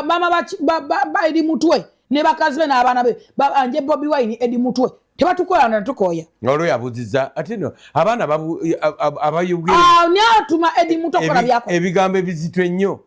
mama ba edi mutwe ne bakazi be n'abaana be anje Bobi Wine edi mutwe tebatukola na tukoya ngalo yabuziza ate no abaana abayugere ni atuma edi mutwe kola byako ebigambo bizitwe nnyo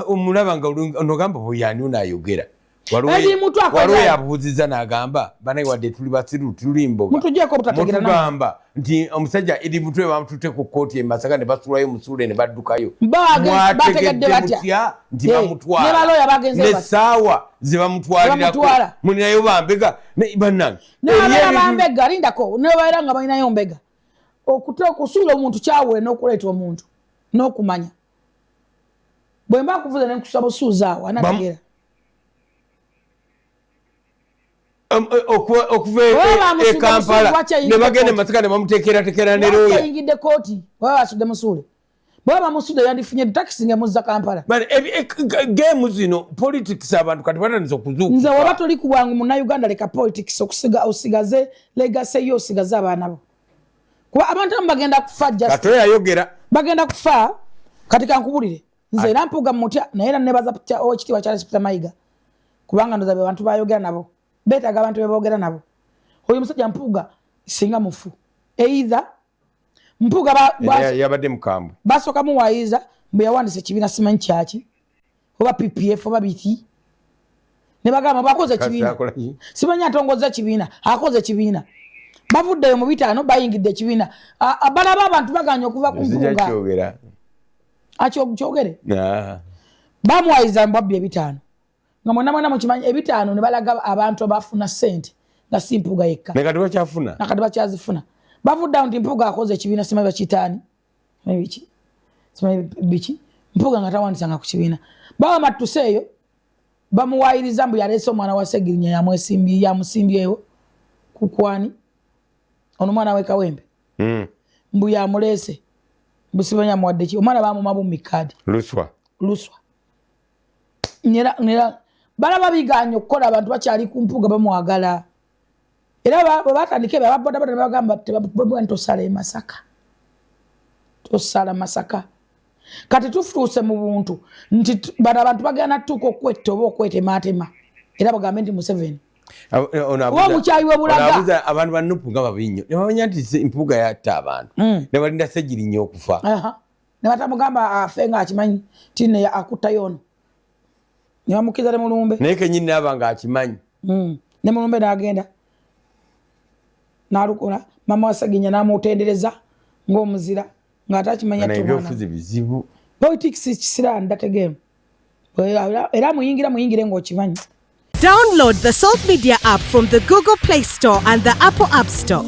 omulaba nga onogamba boyani unayogera waliwo yabuziza n'agamba banaye wadde tuli basiru tulimboga mutujeko butategera mutugamba nti omusajja edi mutwe bamutute ku kooti e Masaka ne basulayo musule ne baddukayo bategedde batya nti bamutwala ne saawa ze bamutwalirako mulinayo bambega bannange n'abaana bambega lindako n'abaera nga balinayo mbega okusuula omuntu kyawule n'okuleeta omuntu n'okumanya bwe mba kuvuza ne nkusaba osuuzaawo anategera okuva e Kampala ne bagenda Masaka ne bamuteekerateekera ne looya ayingidde kooti baba basudde musuule baba bamusudde yandifunye takisi ngemuzza Kampala geemu zino politics abantu kati batandise okuzuukuka nze waba toli ku bwangu munnayuganda leka politics osigaze legase yo osigaze abaana bo kuba abantu abamu bagenda kufa Kato yayogera bagenda kufa kati kankubulire nze era mpuga mutya naye era nebaza ekitiibwa Charles Peter Mayiga kubanga ndoza be bantu bayogera nabo beetaaga abantu beboogera nabo oyo musajja mpuga singa mufu either mpuga yabadde mukambwe basooka muwayiza mbu yawandisa ekibiina simanyi kyaki oba PPF oba biti ne bagamba bakoze ekibiina simanyi atongoza ekibiina akoze ekibiina bavuddeyo mu bitaano bayingidde ekibiina balaba abantu baganya okuva ku mpuga kyogere bamuwayiza mbabbi ebitaano nga mwena mukimanyi ebitaano ne balaga abantu abafuna ssente nga si mpuga yekka nakati bakyafuna nakati bakyazifuna bavuddawo nti mpuga akoze ekibiina simanyi bakitaani simanyi biki mpuga nga tawandisanga ku kibiina baba matuseeyo bamuwayiriza mbu yaleese omwana wa Segirinya yamusimbyewo kukwani ono mwana we Kawempe mbu yamuleese mbu simanyi amuwadde ki omwana bamuma bumikadi luswa nera balaba biganya okukola abantu bakyali ku mpuga bamwagala era bwe batandika ebyo ababodaboda ne bagamba tosala e Masaka tosala Masaka kati tufuuse mu buntu nti bano abantu bagenda tuuka okwetta oba okwetemaatema era bagambe nti Museveni omukyayi we bulaga abantu banupu nga babinyo ne bamanya nti mpuga yatta abantu ne balinda Segirinya okufa ne batamugamba afe nga akimanyi ti ne akuttayo ono ne bamukiza ne Mulumbe naye kenyini naaba nga akimanyi ne Mulumbe n'agenda n'alukola mama wa Segirinya n'amutendereza ng'omuzira ng'atakimanya ebyobufuzi bizibu politics kisira ndategeemu era muyingire ng'okimanyi. Download the Salt Media app from the Google Play Store and the Apple App Store.